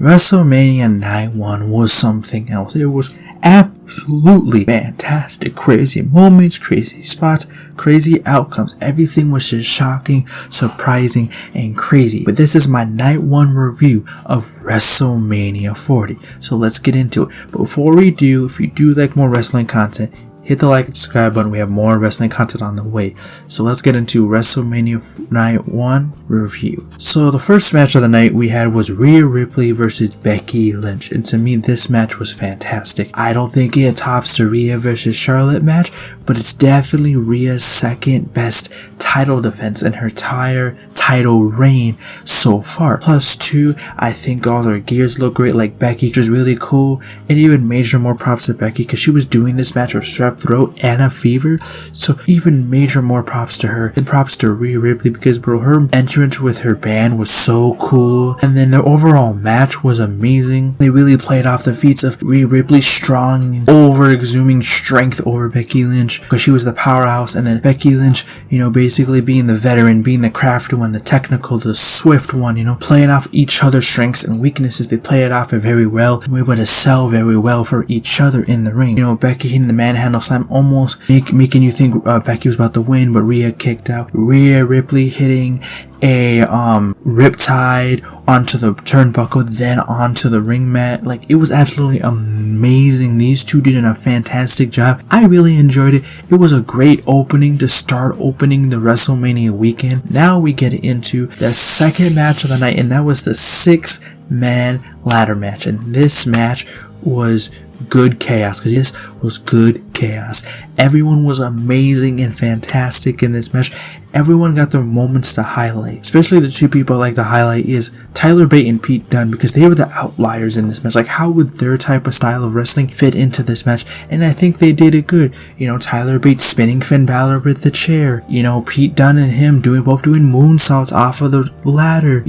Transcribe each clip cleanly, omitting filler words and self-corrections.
WrestleMania Night 1 was something else. It was absolutely fantastic. Crazy moments, crazy spots, crazy outcomes. Everything was just shocking, surprising, and crazy. But this is my Night 1 review of WrestleMania 40. So let's get into it. But before we do, if you do like more wrestling content, hit the like and subscribe button. We have more wrestling content on the way. So let's get into WrestleMania Night 1 review. So the first match of the night we had was Rhea Ripley versus Becky Lynch. And to me, this match was fantastic. I don't think it tops the Rhea versus Charlotte match, but it's definitely Rhea's second best title defense in her entire title reign so far. Plus 2, I think all their gears look great, like Becky, which was really cool. And even major more props to Becky because she was doing this match with strep throat and a fever. So even major more props to her. And props to Rhea Ripley because bro, her entrance with her band was so cool. And then the overall match was amazing. They really played off the feats of Rhea Ripley's strong, over-exhuming strength over Becky Lynch because she was the powerhouse, and then Becky Lynch, basically being the veteran, being the crafty one, the technical, the swift one, playing off each other's strengths and weaknesses. They play it off very well and were able to sell very well for each other in the ring. Becky hitting the manhandle slam, almost making you think Becky was about to win, but Rhea kicked out. Rhea Ripley hitting a riptide onto the turnbuckle, then onto the ring mat. Like, it was absolutely amazing. These two did a fantastic job. I really enjoyed it. It was a great opening to start opening the WrestleMania weekend. Now we get into the second match of the night, and that was the 6-man ladder match. And this match was good chaos, because this was good chaos. Everyone was amazing and fantastic in this match. Everyone got their moments to highlight. Especially the two people I like to highlight is Tyler Bate and Pete Dunne, because they were the outliers in this match. Like, how would their type of style of wrestling fit into this match? And I think they did it good. Tyler Bate spinning Finn Balor with the chair. Pete Dunne and him both doing moonsaults off of the ladder.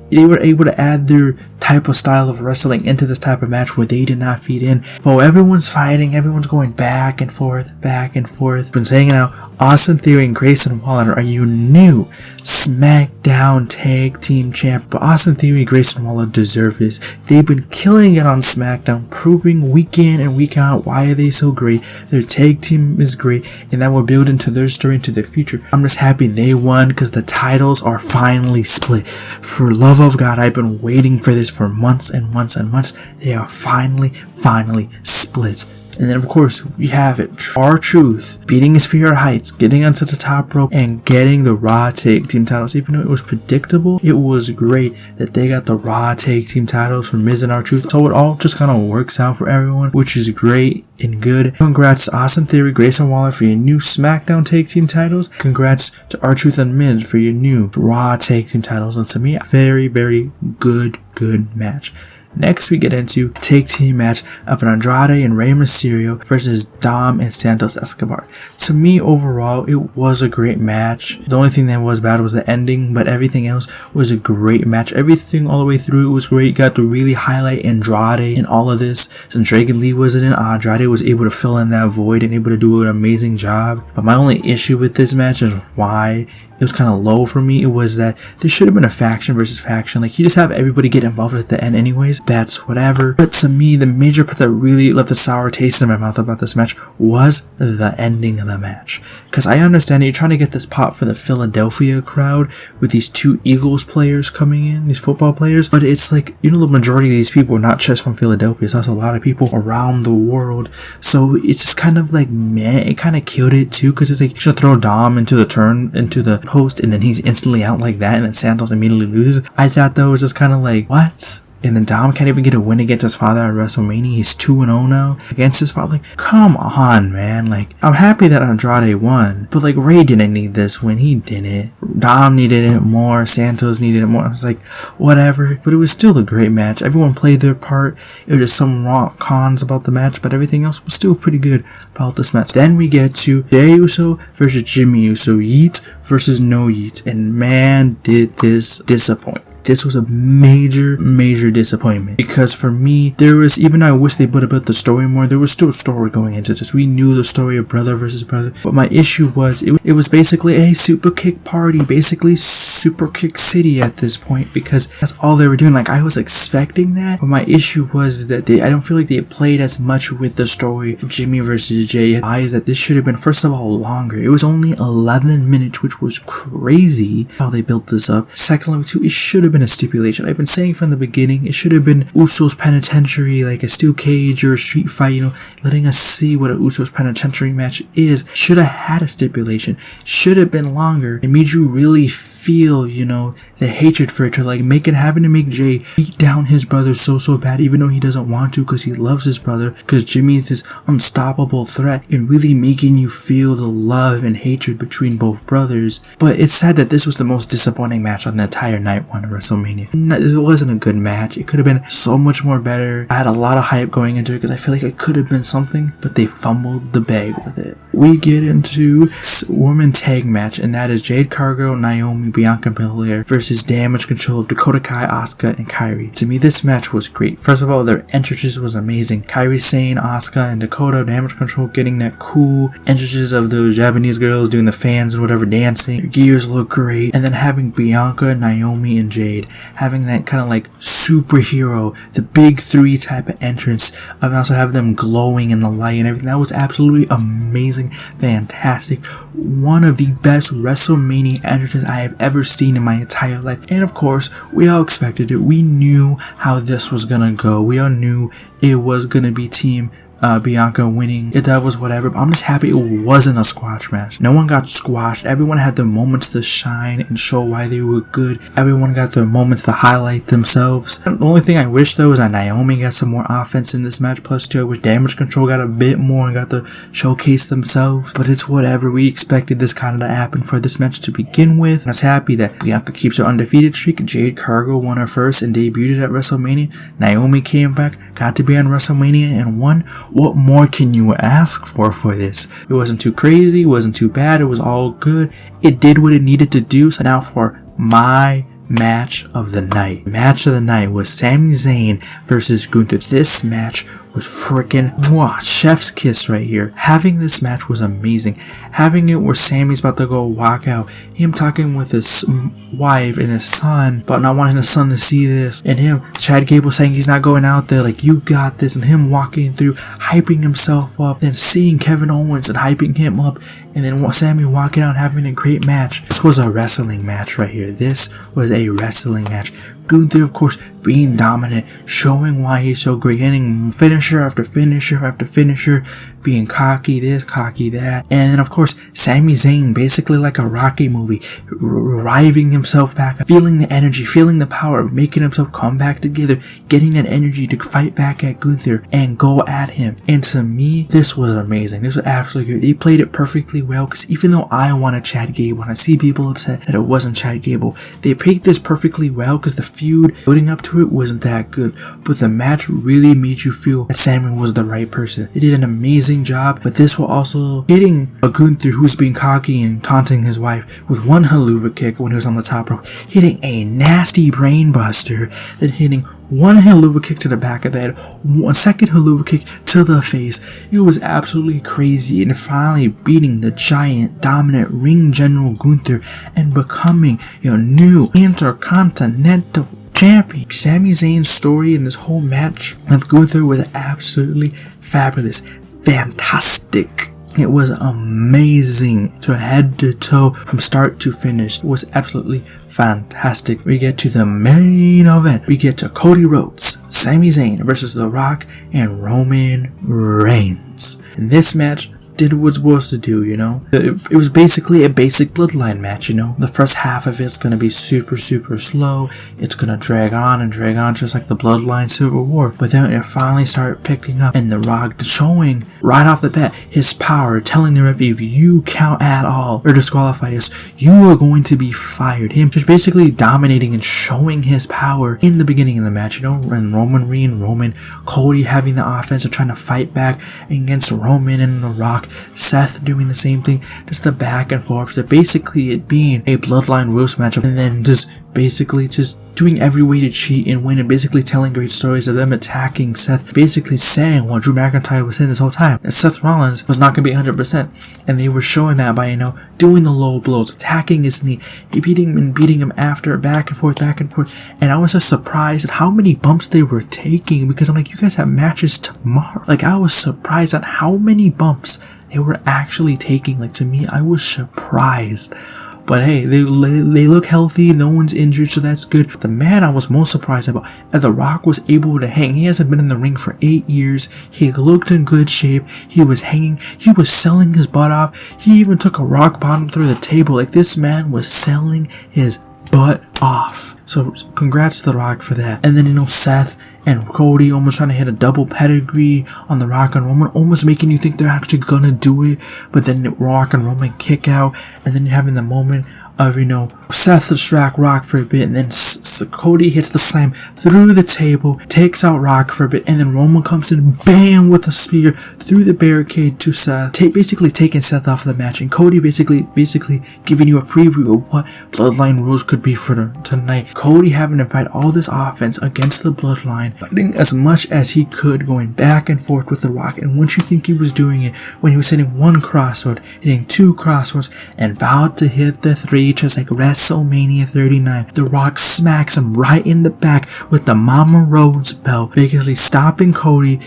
They were able to add their type of style of wrestling into this type of match where they did not feed in. But everyone's fighting, everyone's going back and forth. Been saying it now, Austin Theory and Grayson Waller are your new SmackDown Tag Team Champ. But Austin Theory and Grayson Waller deserve this. They've been killing it on SmackDown, proving week in and week out why are they so great. Their tag team is great, and that will build into their story into the future. I'm just happy they won because the titles are finally split. For love of God, I've been waiting for this for months and months and months. They are finally split. And then, of course, we have it. R-Truth beating his fear heights, getting onto the top rope, and getting the Raw Tag Team titles. Even though it was predictable, it was great that they got the Raw Tag Team titles from Miz and R-Truth. So it all just kind of works out for everyone, which is great and good. Congrats to Austin Theory, Grayson Waller for your new SmackDown Tag Team titles. Congrats to R-Truth and Miz for your new Raw Tag Team titles. And to me, a very, very good match. Next, we get into a tag team match of Andrade and Rey Mysterio versus Dom and Santos Escobar. To me, overall, it was a great match. The only thing that was bad was the ending, but everything else was a great match. Everything all the way through, it was great. Got to really highlight Andrade in all of this. Since Dragon Lee wasn't in, Andrade was able to fill in that void and able to do an amazing job. But my only issue with this match is why it was kind of low for me. It was that there should have been a faction versus faction. Like, you just have everybody get involved at the end anyways. That's whatever. But to me, the major part that really left a sour taste in my mouth about this match was the ending of the match. Because I understand that you're trying to get this pop for the Philadelphia crowd with these two Eagles players coming in, these football players. But it's like, the majority of these people are not just from Philadelphia. It's also a lot of people around the world. So it's just kind of like, man, it kind of killed it too. Because it's like, you should throw Dom into the post, and then he's instantly out like that, and then Santos immediately loses. I thought that was just kind of like, what? And then Dom can't even get a win against his father at WrestleMania. He's 2-0 now against his father. Like, come on, man. Like, I'm happy that Andrade won, but like, Rey didn't need this win. He didn't. Dom needed it more. Santos needed it more. I was like, whatever. But it was still a great match. Everyone played their part. It was just some cons about the match, but everything else was still pretty good about this match. Then we get to Jey Uso versus Jimmy Uso. Yeet versus no yeet. And man, did this disappoint. this was a major disappointment, because for me, there was, even though I wish they would have built the story more, there was still a story going into this. We knew the story of brother versus brother, but my issue was it was basically a super kick party, basically super kick city at this point, because that's all they were doing. Like, I was expecting that, but my issue was that I don't feel like they played as much with the story of Jimmy versus Jey. I that this should have been, first of all, longer. It was only 11 minutes, which was crazy how they built this up. Secondly, too, it should have been a stipulation. I've been saying from the beginning, it should have been Usos penitentiary, like a steel cage or a street fight, you know, letting us see what a Usos penitentiary match is. Should have had a stipulation. Should have been longer. It made you really feel, you know, the hatred for it, to like having to make Jey beat down his brother so bad, even though he doesn't want to, because he loves his brother, because Jimmy is this unstoppable threat, and really making you feel the love and hatred between both brothers. But it's sad that this was the most disappointing match on the entire night one of WrestleMania. It wasn't a good match. It could have been so much more better. I had a lot of hype going into it because I feel like it could have been something, but they fumbled the bag with it. We get into woman tag match, and that is Jade Cargill, Naomi, Bianca Belair versus Damage Control of Dakota Kai, Asuka, and Kairi. To me, this match was great. First of all, their entrances was amazing. Kairi, Zayn, Asuka, and Dakota, Damage Control, getting that cool entrances of those Japanese girls doing the fans and whatever, dancing. Their gears look great. And then having Bianca, Naomi, and Jade having that kind of like superhero, the big three type of entrance. I also have them glowing in the light and everything. That was absolutely amazing, fantastic. One of the best WrestleMania entrances I have ever seen in my entire life. And of course, we all expected it. We knew how this was gonna go. We all knew it was gonna be team Bianca winning. That was whatever, but I'm just happy it wasn't a squash match. No one got squashed. Everyone had their moments to shine and show why they were good. Everyone got their moments to highlight themselves. The only thing I wish though is that Naomi got some more offense in this match. Plus too, I wish Damage Control got a bit more and got to showcase themselves, but it's whatever. We expected this kind of to happen for this match to begin with. I was happy that Bianca keeps her undefeated streak. Jade Cargill won her first and debuted at WrestleMania. Naomi came back, got to be on WrestleMania and won. What more can you ask for this? It wasn't too crazy, it wasn't too bad, it was all good. It did what it needed to do. So now for my match of the night. Match of the night was Sami Zayn versus Gunther. This match was freaking chef's kiss right here. Having this match was amazing. Having it where Sami's about to go walk out, him talking with his wife and his son, but not wanting his son to see this, and him, Chad Gable saying he's not going out there, like, you got this, and him walking through, hyping himself up, then seeing Kevin Owens and hyping him up, and then Sami walking out and having a great match. This was a wrestling match right here. This was a wrestling match. Gunther, of course, being dominant, showing why he's so great, hitting finisher after finisher after finisher, being cocky this, cocky that. And then, of course, Sami Zayn, basically like a Rocky movie, reviving himself back, feeling the energy, feeling the power, making himself come back together, getting that energy to fight back at Gunther and go at him. And to me, this was amazing. This was absolutely good. They played it perfectly well, because even though I wanted Chad Gable, and I see people upset that it wasn't Chad Gable, they played this perfectly well, because the feud building up to it wasn't that good, but the match really made you feel that Sami was the right person. They did an amazing job, but this was also hitting a Gunther who's being cocky and taunting his wife with one haluva kick when he was on the top rope, hitting a nasty brain buster, then hitting one haluva kick to the back of the head, one second haluva kick to the face. It was absolutely crazy, and finally beating the giant, dominant ring general Gunther and becoming your new Intercontinental champion. Sami Zayn's story in this whole match with Gunther was absolutely fabulous, fantastic. It was amazing to head to toe from start to finish. It was absolutely fantastic. We get to the main event. We get to Cody Rhodes, Sami Zayn versus The Rock and Roman Reigns. And this match did what it was supposed to do, you know. It was basically a basic bloodline match, you know. The first half of it's gonna be super slow. It's gonna drag on just like the bloodline Civil War. But then it finally started picking up, and The Rock showing right off the bat his power, telling the ref, if you count at all or disqualify us, you are going to be fired. Him just basically dominating and showing his power in the beginning of the match, you know. And Roman, Cody having the offense and trying to fight back against Roman and The Rock, Seth doing the same thing, just the back and forth. So basically it being a bloodline roast matchup, and then just basically just doing every way to cheat and win, and basically telling great stories of them attacking Seth, basically saying what Drew McIntyre was saying this whole time, and Seth Rollins was not going to be 100%, and they were showing that by, doing the low blows, attacking his knee, beating him after, back and forth, and I was just surprised at how many bumps they were taking, because I'm like, you guys have matches tomorrow. Like, I was surprised at how many bumps they were actually taking. Like, to me, I was surprised. But hey, they look healthy, no one's injured, so that's good. The man I was most surprised about, that The Rock was able to hang. He hasn't been in the ring for 8 years. He looked in good shape. He was hanging. He was selling his butt off. He even took a rock bottom through the table. Like, this man was selling his butt off. So congrats to The Rock for that. And then, Seth and Cody almost trying to hit a double pedigree on The Rock and Roman, almost making you think they're actually gonna do it, but then Rock and Roman kick out, and then you're having the moment of, Seth distract Rock for a bit, and then Cody hits the slam through the table, takes out Rock for a bit, and then Roman comes in, bam, with a spear through the barricade to Seth, basically taking Seth off of the match, and Cody basically giving you a preview of what Bloodline rules could be for tonight. Cody having to fight all this offense against the Bloodline, fighting as much as he could, going back and forth with The Rock, and once you think he was doing it, when he was hitting one crossroad, hitting two crossroads, and about to hit the three, just like WrestleMania 39, The Rock smacks him right in the back with the Mama Rhodes belt, basically stopping Cody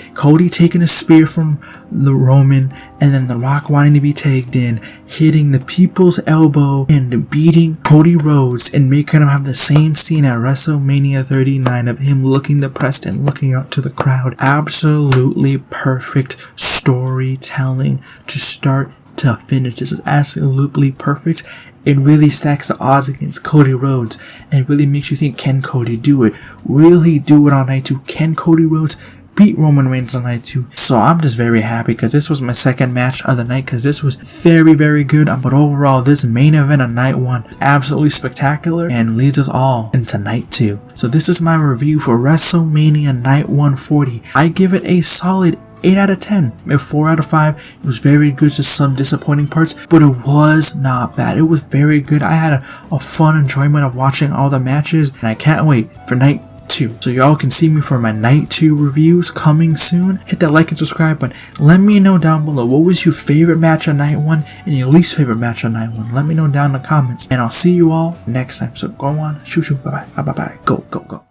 taking a spear from the Roman, and then The Rock wanting to be tagged in, hitting the people's elbow and beating Cody Rhodes, and making him have the same scene at WrestleMania 39 of him looking depressed and looking out to the crowd. Absolutely perfect storytelling to start to finish. This was absolutely perfect. It really stacks the odds against Cody Rhodes, and really makes you think, can Cody do it? Will he do it on night 2? Can Cody Rhodes beat Roman Reigns on night 2? So I'm just very happy, because this was my second match of the night, because this was very, very good. But overall, this main event of night 1, absolutely spectacular, and leads us all into night 2. So this is my review for WrestleMania Night 140. I give it a solid 8 out of 10. 4 out of 5. It was very good, just some disappointing parts, but it was not bad. It was very good. I had a fun enjoyment of watching all the matches, and I can't wait for night 2. So y'all can see me for my night 2 reviews coming soon. Hit that like and subscribe button. Let me know down below, what was your favorite match on night 1 and your least favorite match on night 1. Let me know down in the comments, and I'll see you all next time. So go on, shoot, bye bye, go.